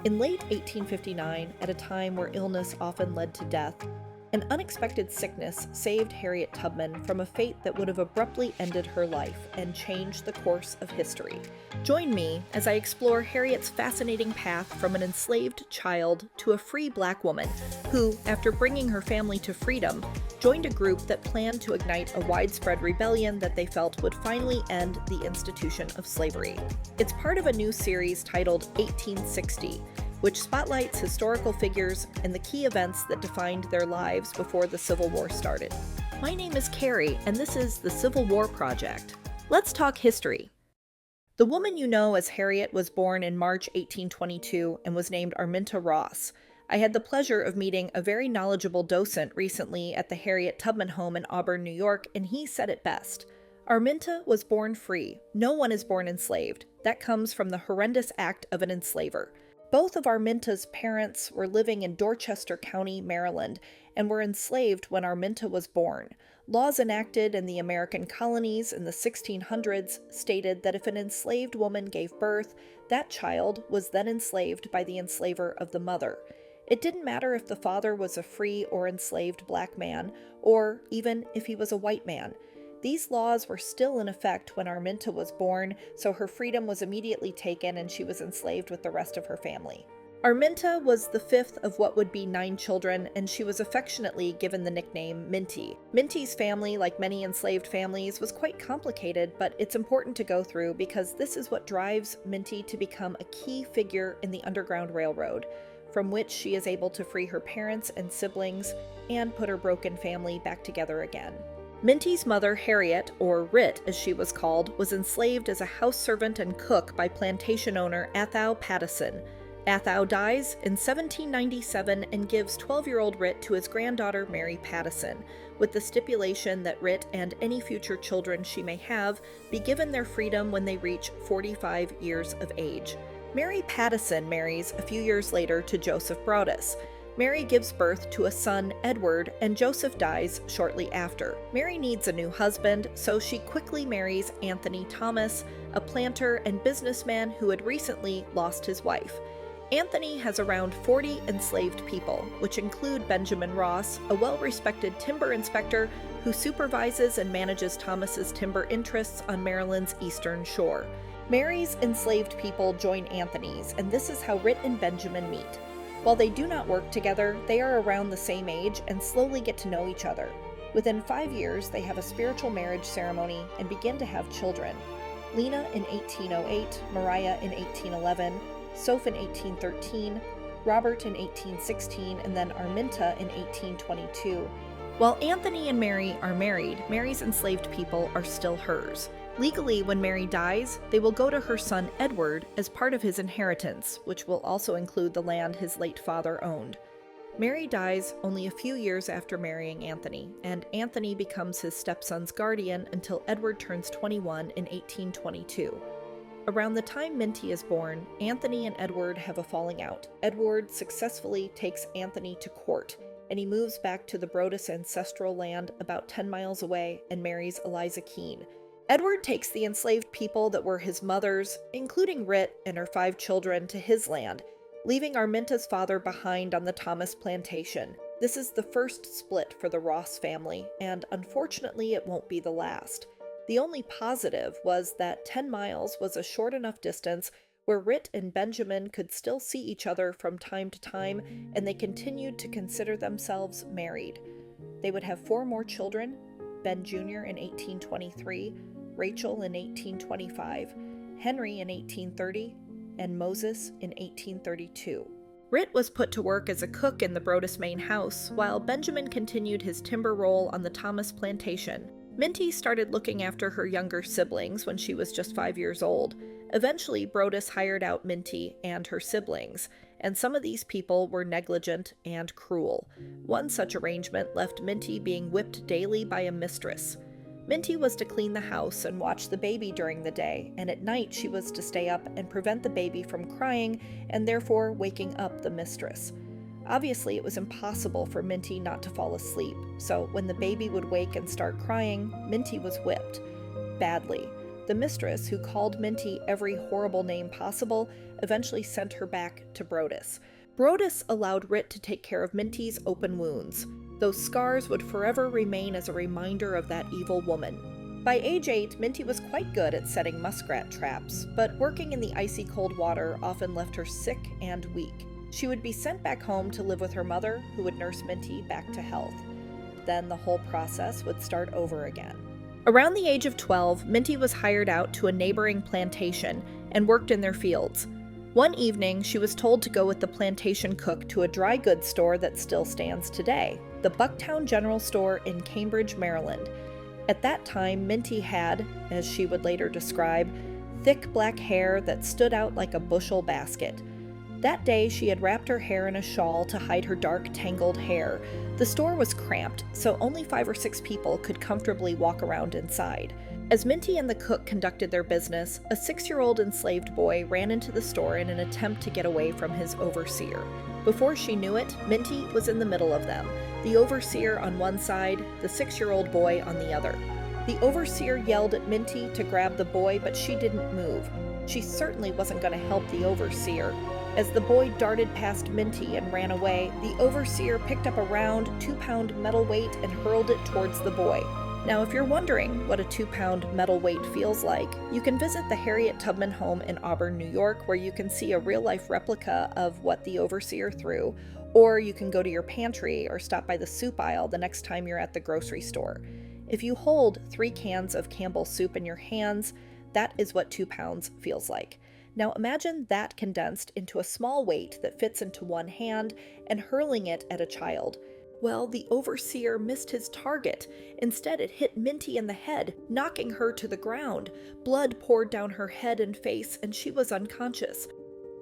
In late 1859, at a time where illness often led to death, an unexpected sickness saved Harriet Tubman from a fate that would have abruptly ended her life and changed the course of history. Join me as I explore Harriet's fascinating path from an enslaved child to a free Black woman who, after bringing her family to freedom, joined a group that planned to ignite a widespread rebellion that they felt would finally end the institution of slavery. It's part of a new series titled 1860, which spotlights historical figures and the key events that defined their lives before the Civil War started. My name is Carrie, and this is the Civil War Project. Let's talk history. The woman you know as Harriet was born in March 1822 and was named Arminta Ross. I had the pleasure of meeting a very knowledgeable docent recently at the Harriet Tubman home in Auburn, New York, and he said it best. Arminta was born free. No one is born enslaved. That comes from the horrendous act of an enslaver. Both of Arminta's parents were living in Dorchester County, Maryland, and were enslaved when Arminta was born. Laws enacted in the American colonies in the 1600s stated that if an enslaved woman gave birth, that child was then enslaved by the enslaver of the mother. It didn't matter if the father was a free or enslaved Black man, or even if he was a white man. These laws were still in effect when Arminta was born, so her freedom was immediately taken and she was enslaved with the rest of her family. Arminta was the fifth of what would be 9 children, and she was affectionately given the nickname Minty. Minty's family, like many enslaved families, was quite complicated, but it's important to go through because this is what drives Minty to become a key figure in the Underground Railroad, from which she is able to free her parents and siblings and put her broken family back together again. Minty's mother, Harriet, or Rit as she was called, was enslaved as a house servant and cook by plantation owner Athau Pattison. Athau dies in 1797 and gives 12-year-old Rit to his granddaughter Mary Pattison, with the stipulation that Rit and any future children she may have be given their freedom when they reach 45 years of age. Mary Pattison marries a few years later to Joseph Broadus. Mary gives birth to a son, Edward, and Joseph dies shortly after. Mary needs a new husband, so she quickly marries Anthony Thomas, a planter and businessman who had recently lost his wife. Anthony has around 40 enslaved people, which include Benjamin Ross, a well-respected timber inspector who supervises and manages Thomas's timber interests on Maryland's eastern shore. Mary's enslaved people join Anthony's, and this is how Rit and Benjamin meet. While they do not work together, they are around the same age and slowly get to know each other. Within 5 years, they have a spiritual marriage ceremony and begin to have children. Lena in 1808, Mariah in 1811, Soph in 1813, Robert in 1816, and then Arminta in 1822. While Anthony and Mary are married, Mary's enslaved people are still hers. Legally, when Mary dies, they will go to her son Edward as part of his inheritance, which will also include the land his late father owned. Mary dies only a few years after marrying Anthony, and Anthony becomes his stepson's guardian until Edward turns 21 in 1822. Around the time Minty is born, Anthony and Edward have a falling out. Edward successfully takes Anthony to court, and he moves back to the Broadus ancestral land about 10 miles away and marries Eliza Keene. Edward takes the enslaved people that were his mother's, including Rit and her 5 children, to his land, leaving Arminta's father behind on the Thomas plantation. This is the first split for the Ross family, and unfortunately it won't be the last. The only positive was that 10 miles was a short enough distance where Rit and Benjamin could still see each other from time to time, and they continued to consider themselves married. They would have 4 more children, Ben Jr. in 1823, Rachel in 1825, Henry in 1830, and Moses in 1832. Rit was put to work as a cook in the Broadus main house, while Benjamin continued his timber role on the Thomas plantation. Minty started looking after her younger siblings when she was just 5 years old. Eventually, Broadus hired out Minty and her siblings, and some of these people were negligent and cruel. One such arrangement left Minty being whipped daily by a mistress. Minty was to clean the house and watch the baby during the day, and at night she was to stay up and prevent the baby from crying and therefore waking up the mistress. Obviously, it was impossible for Minty not to fall asleep, so when the baby would wake and start crying, Minty was whipped. Badly. the mistress, who called Minty every horrible name possible, eventually sent her back to Brodus. Brodus allowed Rit to take care of Minty's open wounds. Those scars would forever remain as a reminder of that evil woman. By age 8, Minty was quite good at setting muskrat traps, but working in the icy cold water often left her sick and weak. She would be sent back home to live with her mother, who would nurse Minty back to health. Then the whole process would start over again. Around the age of 12, Minty was hired out to a neighboring plantation and worked in their fields. One evening, she was told to go with the plantation cook to a dry goods store that still stands today, the Bucktown General Store in Cambridge, Maryland. At that time, Minty had, as she would later describe, thick black hair that stood out like a bushel basket. That day, she had wrapped her hair in a shawl to hide her dark, tangled hair. The store was cramped, so only 5 or 6 people could comfortably walk around inside. As Minty and the cook conducted their business, a 6-year-old enslaved boy ran into the store in an attempt to get away from his overseer. Before she knew it, Minty was in the middle of them, the overseer on one side, the 6-year-old boy on the other. The overseer yelled at Minty to grab the boy, but she didn't move. She certainly wasn't going to help the overseer. As the boy darted past Minty and ran away, the overseer picked up a round 2-pound metal weight and hurled it towards the boy. Now, if you're wondering what a 2-pound metal weight feels like, you can visit the Harriet Tubman home in Auburn, New York, where you can see a real-life replica of what the overseer threw, or you can go to your pantry or stop by the soup aisle the next time you're at the grocery store. If you hold 3 cans of Campbell's soup in your hands, that is what 2 pounds feels like. Now imagine that condensed into a small weight that fits into one hand and hurling it at a child. Well, the overseer missed his target. Instead, it hit Minty in the head, knocking her to the ground. Blood poured down her head and face, and she was unconscious.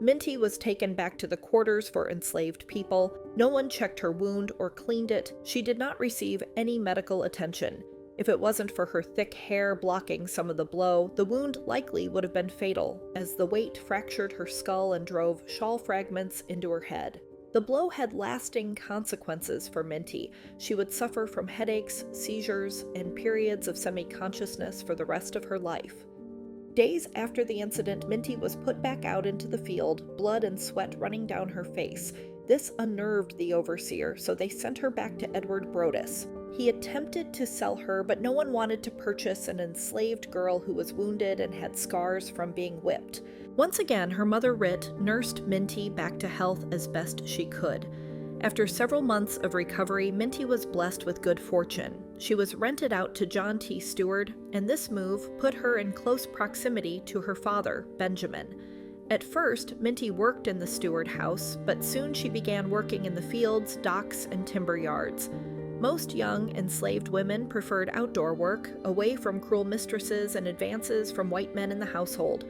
Minty was taken back to the quarters for enslaved people. No one checked her wound or cleaned it. She did not receive any medical attention. If it wasn't for her thick hair blocking some of the blow, the wound likely would have been fatal, as the weight fractured her skull and drove shawl fragments into her head. The blow had lasting consequences for Minty. She would suffer from headaches, seizures, and periods of semi-consciousness for the rest of her life. Days after the incident, Minty was put back out into the field, blood and sweat running down her face. This unnerved the overseer, so they sent her back to Edward Brodus. He attempted to sell her, but no one wanted to purchase an enslaved girl who was wounded and had scars from being whipped. Once again, her mother Rit nursed Minty back to health as best she could. After several months of recovery, Minty was blessed with good fortune. She was rented out to John T. Stewart, and this move put her in close proximity to her father, Benjamin. At first, Minty worked in the Stewart house, but soon she began working in the fields, docks, and timber yards. Most young, enslaved women preferred outdoor work, away from cruel mistresses and advances from white men in the household.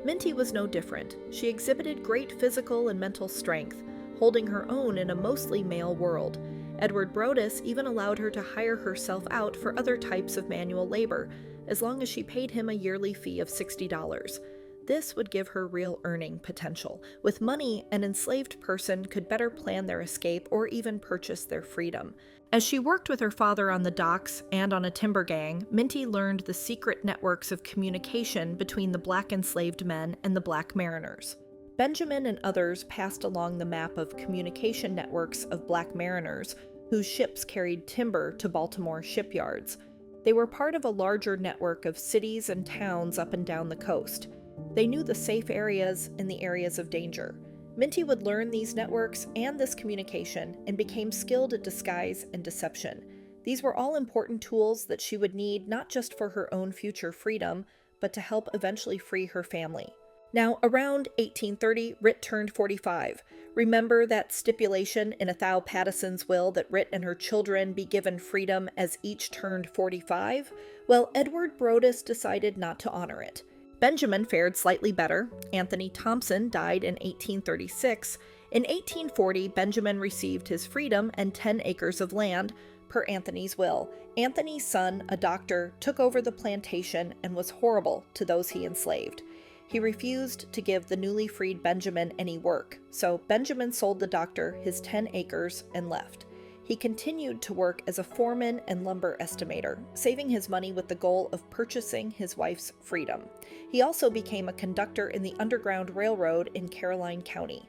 Minty was no different. She exhibited great physical and mental strength, holding her own in a mostly male world. Edward Brodus even allowed her to hire herself out for other types of manual labor, as long as she paid him a yearly fee of $60. This would give her real earning potential. With money, an enslaved person could better plan their escape or even purchase their freedom. As she worked with her father on the docks and on a timber gang, Minty learned the secret networks of communication between the black enslaved men and the black mariners. Benjamin and others passed along the map of communication networks of black mariners, whose ships carried timber to Baltimore shipyards. They were part of a larger network of cities and towns up and down the coast. They knew the safe areas and the areas of danger. Minty would learn these networks and this communication and became skilled at disguise and deception. These were all important tools that she would need not just for her own future freedom, but to help eventually free her family. Now, around 1830, Rit turned 45. Remember that stipulation in Ethel Pattison's will that Rit and her children be given freedom as each turned 45? Well, Edward Brodus decided not to honor it. Benjamin fared slightly better. Anthony Thompson died in 1836. In 1840, Benjamin received his freedom and 10 acres of land, per Anthony's will. Anthony's son, a doctor, took over the plantation and was horrible to those he enslaved. He refused to give the newly freed Benjamin any work, so Benjamin sold the doctor his 10 acres and left. He He continued to work as a foreman and lumber estimator, saving his money with the goal of purchasing his wife's freedom. He also became a conductor in the Underground Railroad in Caroline County.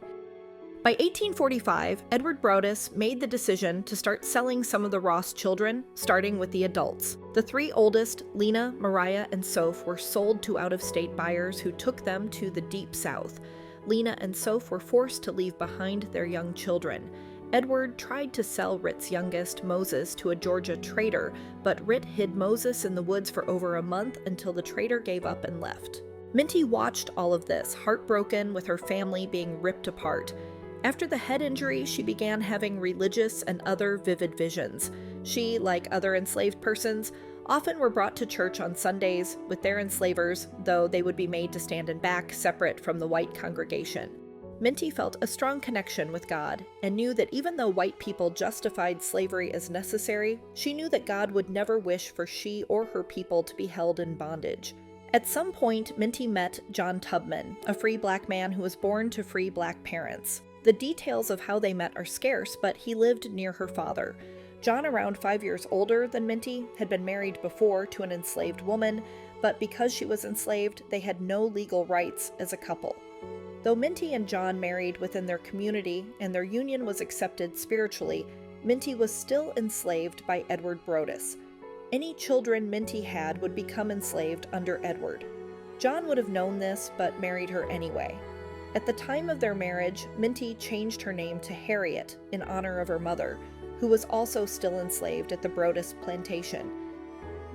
By 1845, Edward Broadus made the decision to start selling some of the Ross children, starting with the adults. The three oldest, Lena, Mariah, and Soph, were sold to out-of-state buyers who took them to the Deep South. Lena and Soph were forced to leave behind their young children. Edward tried to sell Rit's youngest, Moses, to a Georgia trader, but Rit hid Moses in the woods for over a month until the trader gave up and left. Minty watched all of this, heartbroken with her family being ripped apart. After the head injury, she began having religious and other vivid visions. She, like other enslaved persons, often were brought to church on Sundays with their enslavers, though they would be made to stand in back, separate from the white congregation. Minty felt a strong connection with God and knew that even though white people justified slavery as necessary, she knew that God would never wish for she or her people to be held in bondage. At some point, Minty met John Tubman, a free black man who was born to free black parents. The details of how they met are scarce, but he lived near her father. John, around 5 years older than Minty, had been married before to an enslaved woman, but because she was enslaved, they had no legal rights as a couple. Though Minty and John married within their community and their union was accepted spiritually, Minty was still enslaved by Edward Broadus. Any children Minty had would become enslaved under Edward. John would have known this, but married her anyway. At the time of their marriage, Minty changed her name to Harriet in honor of her mother, who was also still enslaved at the Broadus plantation.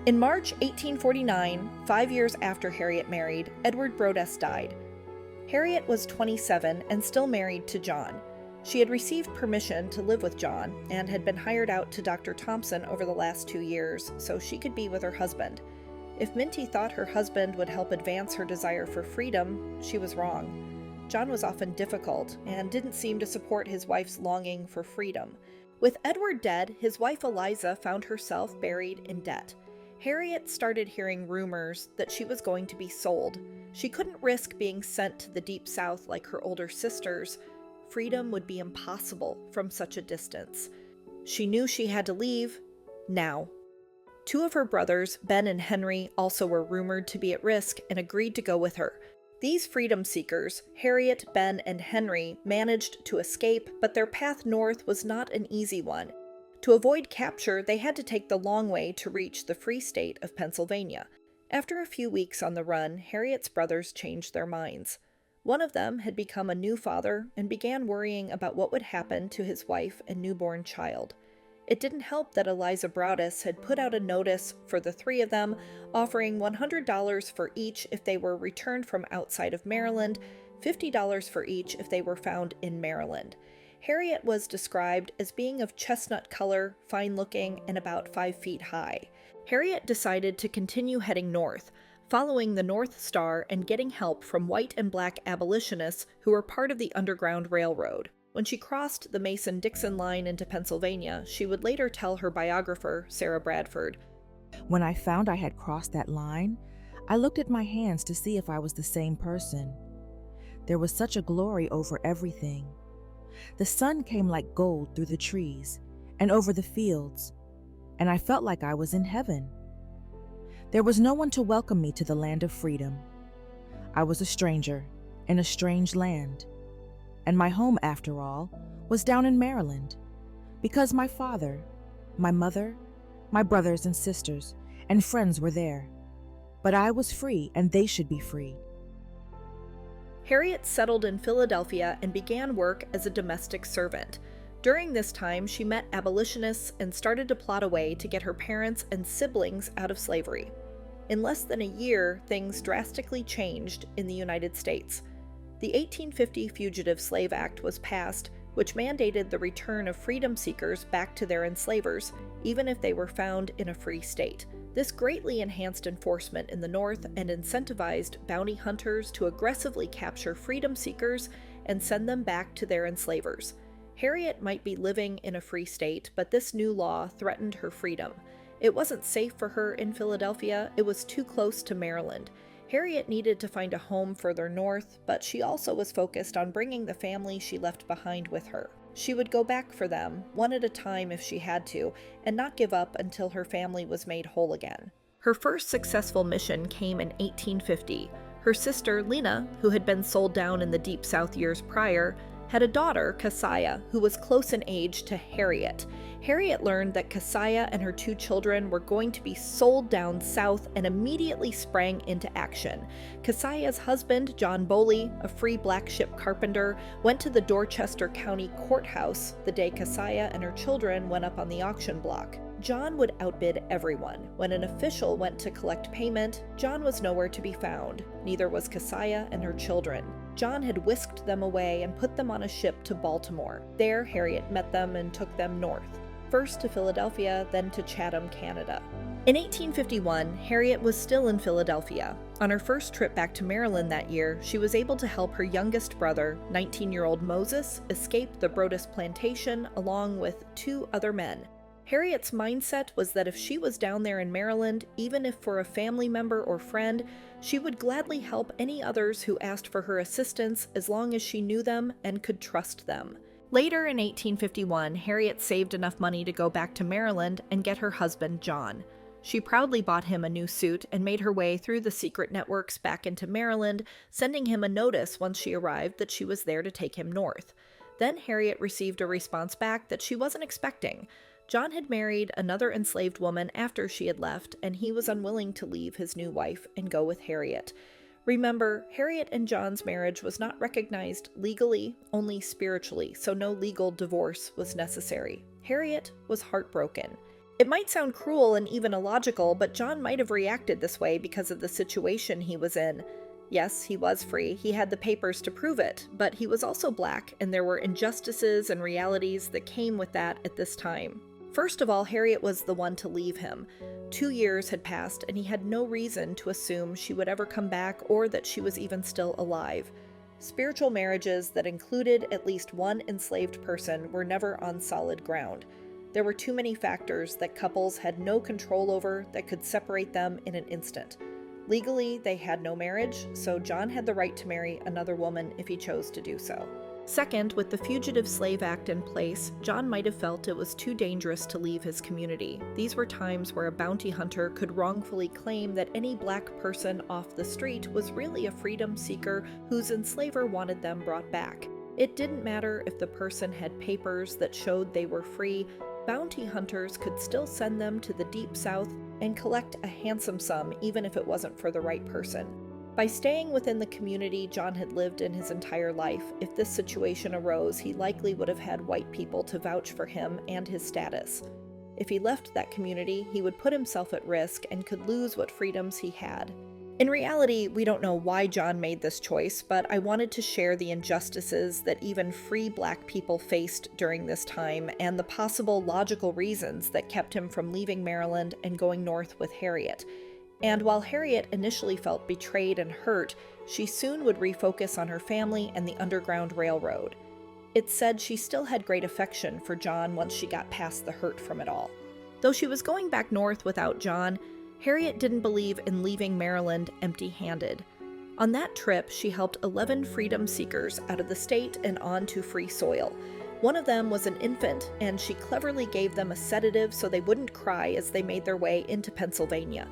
In March 1849, 5 years after Harriet married, Edward Broadus died. Harriet was 27 and still married to John. She had received permission to live with John and had been hired out to Dr. Thompson over the last 2 years so she could be with her husband. If Minty thought her husband would help advance her desire for freedom, she was wrong. John was often difficult and didn't seem to support his wife's longing for freedom. With Edward dead, his wife Eliza found herself buried in debt. Harriet started hearing rumors that she was going to be sold. She couldn't risk being sent to the Deep South like her older sisters. Freedom would be impossible from such a distance. She knew she had to leave now. Two of her brothers, Ben and Henry, also were rumored to be at risk and agreed to go with her. These freedom seekers, Harriet, Ben, and Henry, managed to escape, but their path north was not an easy one. To avoid capture, they had to take the long way to reach the free state of Pennsylvania. After a few weeks on the run, Harriet's brothers changed their minds. One of them had become a new father and began worrying about what would happen to his wife and newborn child. It didn't help that Eliza Broadus had put out a notice for the three of them, offering $100 for each if they were returned from outside of Maryland, $50 for each if they were found in Maryland. Harriet was described as being of chestnut color, fine-looking, and about 5 feet high. Harriet decided to continue heading north, following the North Star and getting help from white and black abolitionists who were part of the Underground Railroad. When she crossed the Mason-Dixon line into Pennsylvania, she would later tell her biographer, Sarah Bradford, "When I found I had crossed that line, I looked at my hands to see if I was the same person. There was such a glory over everything. The sun came like gold through the trees and over the fields, and I felt like I was in heaven. There was no one to welcome me to the land of freedom. I was a stranger in a strange land. And my home, after all, was down in Maryland, because my father, my mother, my brothers and sisters, and friends were there. But I was free, and they should be free." Harriet settled in Philadelphia and began work as a domestic servant. During this time, she met abolitionists and started to plot a way to get her parents and siblings out of slavery. In less than a year, things drastically changed in the United States. The 1850 Fugitive Slave Act was passed, which mandated the return of freedom seekers back to their enslavers, even if they were found in a free state. This greatly enhanced enforcement in the North and incentivized bounty hunters to aggressively capture freedom seekers and send them back to their enslavers. Harriet might be living in a free state, but this new law threatened her freedom. It wasn't safe for her in Philadelphia, it was too close to Maryland. Harriet needed to find a home further north, but she also was focused on bringing the family she left behind with her. She would go back for them, one at a time if she had to, and not give up until her family was made whole again. Her first successful mission came in 1850. Her sister, Lena, who had been sold down in the Deep South years prior, had a daughter, Keziah, who was close in age to Harriet. Harriet learned that Keziah and her 2 children were going to be sold down south and immediately sprang into action. Keziah's husband, John Boley, a free black ship carpenter, went to the Dorchester County Courthouse the day Keziah and her children went up on the auction block. John would outbid everyone. When an official went to collect payment, John was nowhere to be found. Neither was Keziah and her children. John had whisked them away and put them on a ship to Baltimore. There, Harriet met them and took them north, first to Philadelphia, then to Chatham, Canada. In 1851, Harriet was still in Philadelphia. On her first trip back to Maryland that year, she was able to help her youngest brother, 19-year-old Moses, escape the Brodus plantation along with 2 other men. Harriet's mindset was that if she was down there in Maryland, even if for a family member or friend, she would gladly help any others who asked for her assistance as long as she knew them and could trust them. Later in 1851, Harriet saved enough money to go back to Maryland and get her husband, John. She proudly bought him a new suit and made her way through the secret networks back into Maryland, sending him a notice once she arrived that she was there to take him north. Then Harriet received a response back that she wasn't expecting. John had married another enslaved woman after she had left, and he was unwilling to leave his new wife and go with Harriet. Remember, Harriet and John's marriage was not recognized legally, only spiritually, so no legal divorce was necessary. Harriet was heartbroken. It might sound cruel and even illogical, but John might have reacted this way because of the situation he was in. Yes, he was free, he had the papers to prove it, but he was also black, and there were injustices and realities that came with that at this time. First of all, Harriet was the one to leave him. 2 years had passed, and he had no reason to assume she would ever come back or that she was even still alive. Spiritual marriages that included at least one enslaved person were never on solid ground. There were too many factors that couples had no control over that could separate them in an instant. Legally, they had no marriage, so John had the right to marry another woman if he chose to do so. Second, with the Fugitive Slave Act in place, John might have felt it was too dangerous to leave his community. These were times where a bounty hunter could wrongfully claim that any black person off the street was really a freedom seeker whose enslaver wanted them brought back. It didn't matter if the person had papers that showed they were free, bounty hunters could still send them to the Deep South and collect a handsome sum even if it wasn't for the right person. By staying within the community John had lived in his entire life, if this situation arose, he likely would have had white people to vouch for him and his status. If he left that community, he would put himself at risk and could lose what freedoms he had. In reality, we don't know why John made this choice, but I wanted to share the injustices that even free black people faced during this time and the possible logical reasons that kept him from leaving Maryland and going north with Harriet. And while Harriet initially felt betrayed and hurt, she soon would refocus on her family and the Underground Railroad. It's said she still had great affection for John once she got past the hurt from it all. Though she was going back north without John, Harriet didn't believe in leaving Maryland empty-handed. On that trip, she helped 11 freedom seekers out of the state and onto free soil. One of them was an infant, and she cleverly gave them a sedative so they wouldn't cry as they made their way into Pennsylvania.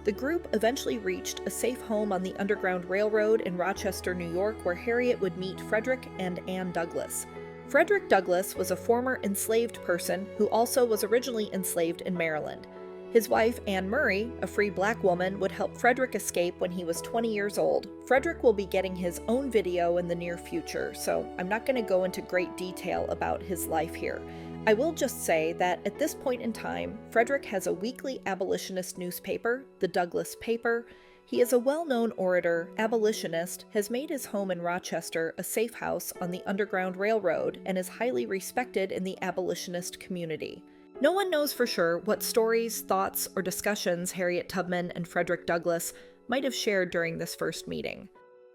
The group eventually reached a safe home on the Underground Railroad in Rochester, New York, where Harriet would meet Frederick and Ann Douglas. Frederick Douglass was a former enslaved person who also was originally enslaved in Maryland. His wife, Anne Murray, a free black woman, would help Frederick escape when he was 20 years old. Frederick will be getting his own video in the near future, so I'm not going to go into great detail about his life here. I will just say that at this point in time, Frederick has a weekly abolitionist newspaper, the Douglass Paper. He is a well-known orator, abolitionist, has made his home in Rochester a safe house on the Underground Railroad, and is highly respected in the abolitionist community. No one knows for sure what stories, thoughts, or discussions Harriet Tubman and Frederick Douglass might have shared during this first meeting.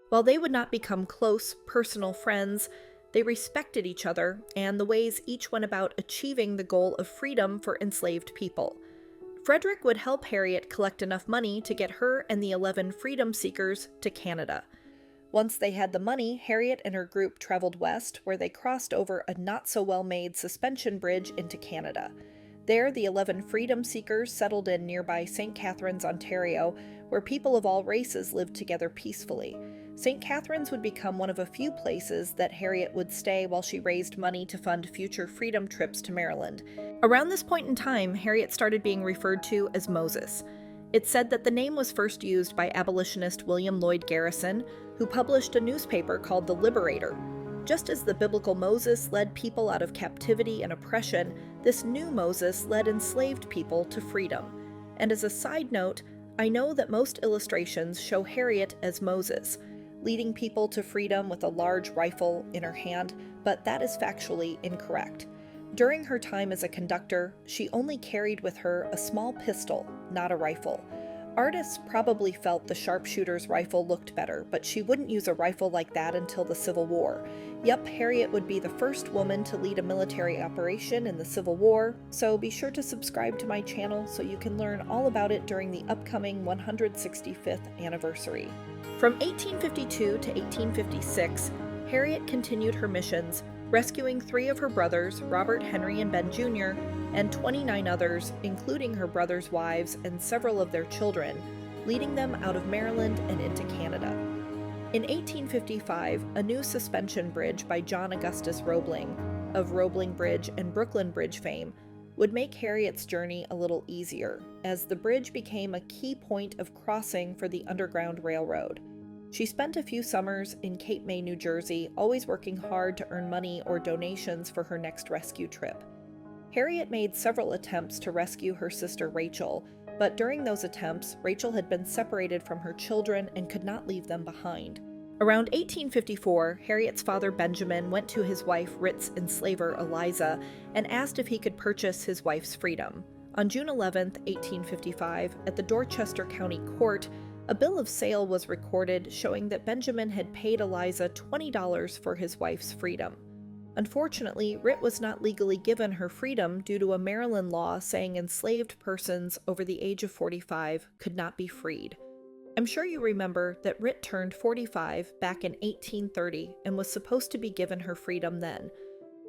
While they would not become close, personal friends, they respected each other and the ways each went about achieving the goal of freedom for enslaved people. Frederick would help Harriet collect enough money to get her and the 11 freedom seekers to Canada. Once they had the money, Harriet and her group traveled west, where they crossed over a not-so-well-made suspension bridge into Canada. There, the 11 freedom seekers settled in nearby St. Catharines, Ontario, where people of all races lived together peacefully. St. Catharines would become one of a few places that Harriet would stay while she raised money to fund future freedom trips to Maryland. Around this point in time, Harriet started being referred to as Moses. It's said that the name was first used by abolitionist William Lloyd Garrison, who published a newspaper called The Liberator. Just as the biblical Moses led people out of captivity and oppression, this new Moses led enslaved people to freedom. And as a side note, I know that most illustrations show Harriet as Moses, leading people to freedom with a large rifle in her hand, but that is factually incorrect. During her time as a conductor, she only carried with her a small pistol, not a rifle. Artists probably felt the sharpshooter's rifle looked better, but she wouldn't use a rifle like that until the Civil War. Yup, Harriet would be the first woman to lead a military operation in the Civil War, so be sure to subscribe to my channel so you can learn all about it during the upcoming 165th anniversary. From 1852 to 1856, Harriet continued her missions, rescuing 3 of her brothers, Robert, Henry, and Ben Jr., and 29 others, including her brothers' wives and several of their children, leading them out of Maryland and into Canada. In 1855, a new suspension bridge by John Augustus Roebling, of Roebling Bridge and Brooklyn Bridge fame, would make Harriet's journey a little easier, as the bridge became a key point of crossing for the Underground Railroad. She spent a few summers in Cape May, New Jersey, always working hard to earn money or donations for her next rescue trip. Harriet made several attempts to rescue her sister Rachel, but during those attempts, Rachel had been separated from her children and could not leave them behind. Around 1854, Harriet's father Benjamin went to his wife Rit's enslaver Eliza and asked if he could purchase his wife's freedom. On June 11, 1855, at the Dorchester County Court, a bill of sale was recorded showing that Benjamin had paid Eliza $20 for his wife's freedom. Unfortunately, Rit was not legally given her freedom due to a Maryland law saying enslaved persons over the age of 45 could not be freed. I'm sure you remember that Rit turned 45 back in 1830 and was supposed to be given her freedom then.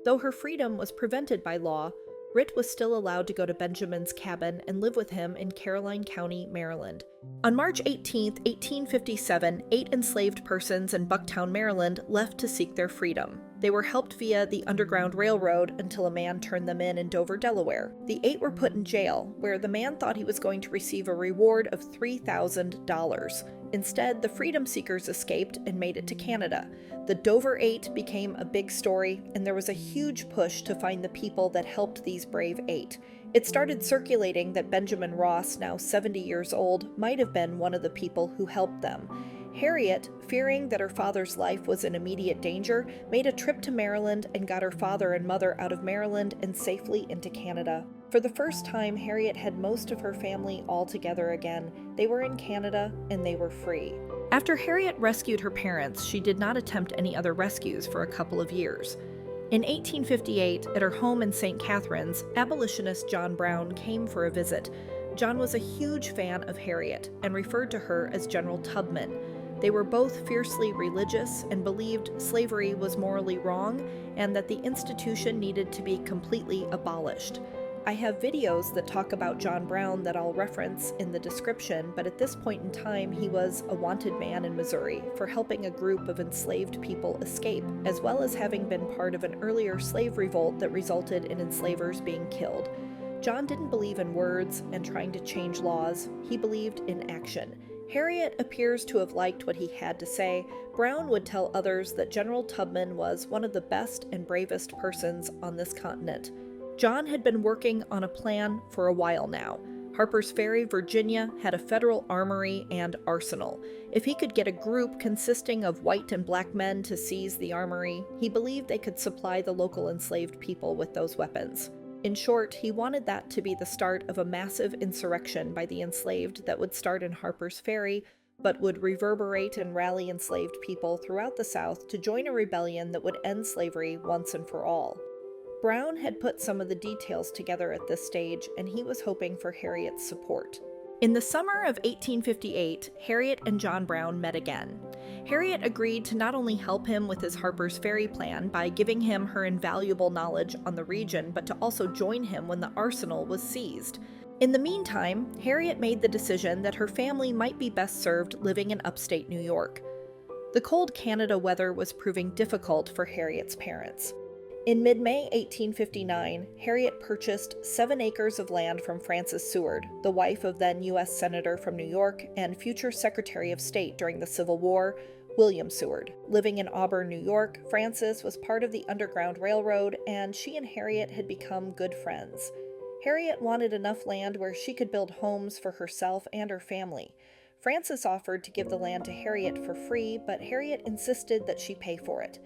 Though her freedom was prevented by law, Rit was still allowed to go to Benjamin's cabin and live with him in Caroline County, Maryland. On March 18, 1857, 8 enslaved persons in Bucktown, Maryland left to seek their freedom. They were helped via the Underground Railroad until a man turned them in Dover, Delaware. The 8 were put in jail, where the man thought he was going to receive a reward of $3,000. Instead, the freedom seekers escaped and made it to Canada. The Dover 8 became a big story, and there was a huge push to find the people that helped these brave 8. It started circulating that Benjamin Ross, now 70 years old, might have been one of the people who helped them. Harriet, fearing that her father's life was in immediate danger, made a trip to Maryland and got her father and mother out of Maryland and safely into Canada. For the first time, Harriet had most of her family all together again. They were in Canada, and they were free. After Harriet rescued her parents, she did not attempt any other rescues for a couple of years. In 1858, at her home in St. Catharines, abolitionist John Brown came for a visit. John was a huge fan of Harriet and referred to her as General Tubman. They were both fiercely religious and believed slavery was morally wrong and that the institution needed to be completely abolished. I have videos that talk about John Brown that I'll reference in the description, but at this point in time he was a wanted man in Missouri for helping a group of enslaved people escape, as well as having been part of an earlier slave revolt that resulted in enslavers being killed. John didn't believe in words and trying to change laws, he believed in action. Harriet appears to have liked what he had to say. Brown would tell others that General Tubman was one of the best and bravest persons on this continent. John had been working on a plan for a while now. Harper's Ferry, Virginia, had a federal armory and arsenal. If he could get a group consisting of white and black men to seize the armory, he believed they could supply the local enslaved people with those weapons. In short, he wanted that to be the start of a massive insurrection by the enslaved that would start in Harper's Ferry, but would reverberate and rally enslaved people throughout the South to join a rebellion that would end slavery once and for all. Brown had put some of the details together at this stage, and he was hoping for Harriet's support. In the summer of 1858, Harriet and John Brown met again. Harriet agreed to not only help him with his Harper's Ferry plan by giving him her invaluable knowledge on the region, but to also join him when the arsenal was seized. In the meantime, Harriet made the decision that her family might be best served living in upstate New York. The cold Canada weather was proving difficult for Harriet's parents. In mid-May 1859, Harriet purchased 7 acres of land from Frances Seward, the wife of then U.S. Senator from New York and future Secretary of State during the Civil War, William Seward. Living in Auburn, New York, Frances was part of the Underground Railroad, and she and Harriet had become good friends. Harriet wanted enough land where she could build homes for herself and her family. Frances offered to give the land to Harriet for free, but Harriet insisted that she pay for it.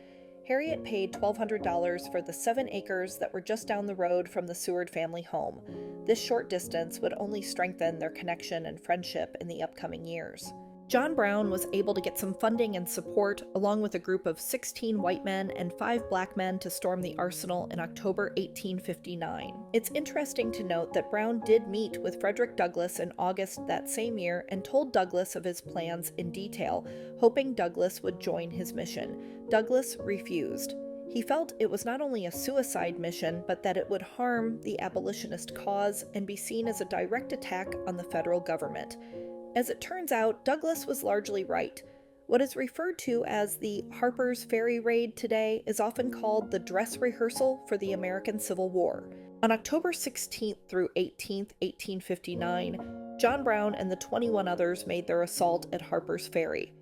Harriet paid $1,200 for the 7 acres that were just down the road from the Seward family home. This short distance would only strengthen their connection and friendship in the upcoming years. John Brown was able to get some funding and support, along with a group of 16 white men and 5 black men, to storm the arsenal in October 1859. It's interesting to note that Brown did meet with Frederick Douglass in August that same year and told Douglass of his plans in detail, hoping Douglass would join his mission. Douglass refused. He felt it was not only a suicide mission, but that it would harm the abolitionist cause and be seen as a direct attack on the federal government. As it turns out, Douglass was largely right. What is referred to as the Harpers Ferry raid today is often called the dress rehearsal for the American Civil War. On October 16th through 18th, 1859, John Brown and the 21 others made their assault at Harpers Ferry.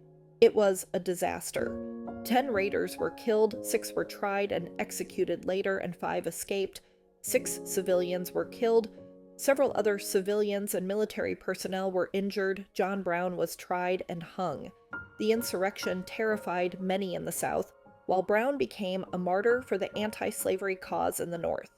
It was a disaster. 10 raiders were killed, 6 were tried and executed later, and 5 escaped. 6 civilians were killed. Several other civilians and military personnel were injured. John Brown was tried and hung. The insurrection terrified many in the South, while Brown became a martyr for the anti-slavery cause in the North.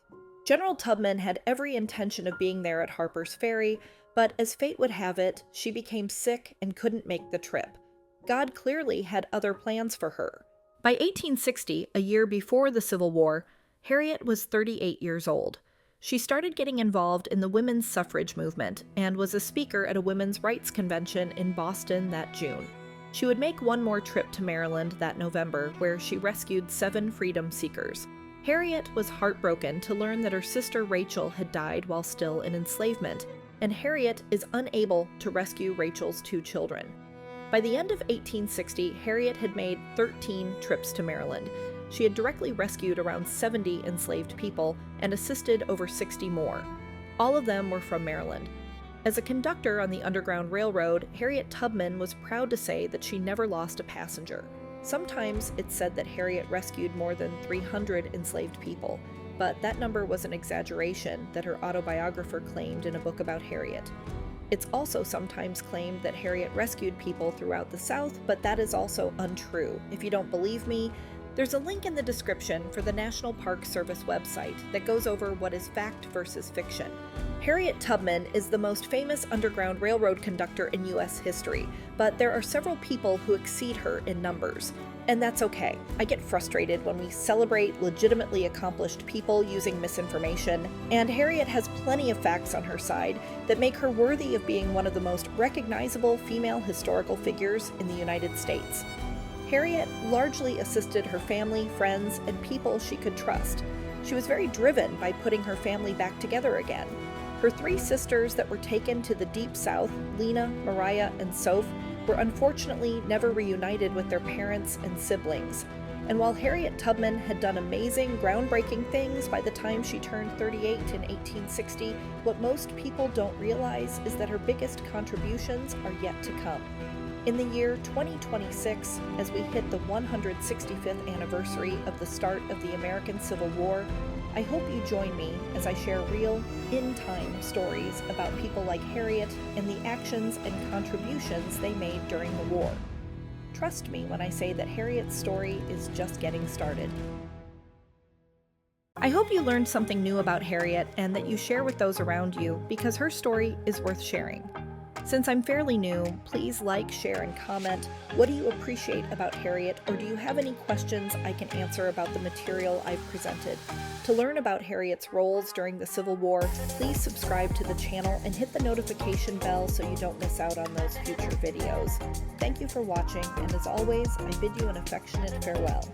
General Tubman had every intention of being there at Harper's Ferry, but as fate would have it, she became sick and couldn't make the trip. God clearly had other plans for her. By 1860, a year before the Civil War, Harriet was 38 years old. She started getting involved in the women's suffrage movement and was a speaker at a women's rights convention in Boston that June. She would make one more trip to Maryland that November, where she rescued 7 freedom seekers. Harriet was heartbroken to learn that her sister Rachel had died while still in enslavement, and Harriet is unable to rescue Rachel's 2 children. By the end of 1860, Harriet had made 13 trips to Maryland. She had directly rescued around 70 enslaved people and assisted over 60 more. All of them were from Maryland. As a conductor on the Underground Railroad, Harriet Tubman was proud to say that she never lost a passenger. Sometimes it's said that Harriet rescued more than 300 enslaved people, but that number was an exaggeration that her autobiographer claimed in a book about Harriet. It's also sometimes claimed that Harriet rescued people throughout the South, but that is also untrue. If you don't believe me, there's a link in the description for the National Park Service website that goes over what is fact versus fiction. Harriet Tubman is the most famous Underground Railroad conductor in U.S. history, but there are several people who exceed her in numbers. And that's okay. I get frustrated when we celebrate legitimately accomplished people using misinformation, and Harriet has plenty of facts on her side that make her worthy of being one of the most recognizable female historical figures in the United States. Harriet largely assisted her family, friends, and people she could trust. She was very driven by putting her family back together again. Her 3 sisters that were taken to the Deep South, Lena, Mariah, and Soph, were unfortunately never reunited with their parents and siblings. And while Harriet Tubman had done amazing, groundbreaking things by the time she turned 38 in 1860, what most people don't realize is that her biggest contributions are yet to come. In the year 2026, as we hit the 165th anniversary of the start of the American Civil War, I hope you join me as I share real, in-time stories about people like Harriet and the actions and contributions they made during the war. Trust me when I say that Harriet's story is just getting started. I hope you learned something new about Harriet and that you share with those around you, because her story is worth sharing. Since I'm fairly new, please like, share, and comment. What do you appreciate about Harriet, or do you have any questions I can answer about the material I've presented? To learn about Harriet's roles during the Civil War, please subscribe to the channel and hit the notification bell so you don't miss out on those future videos. Thank you for watching, and as always, I bid you an affectionate farewell.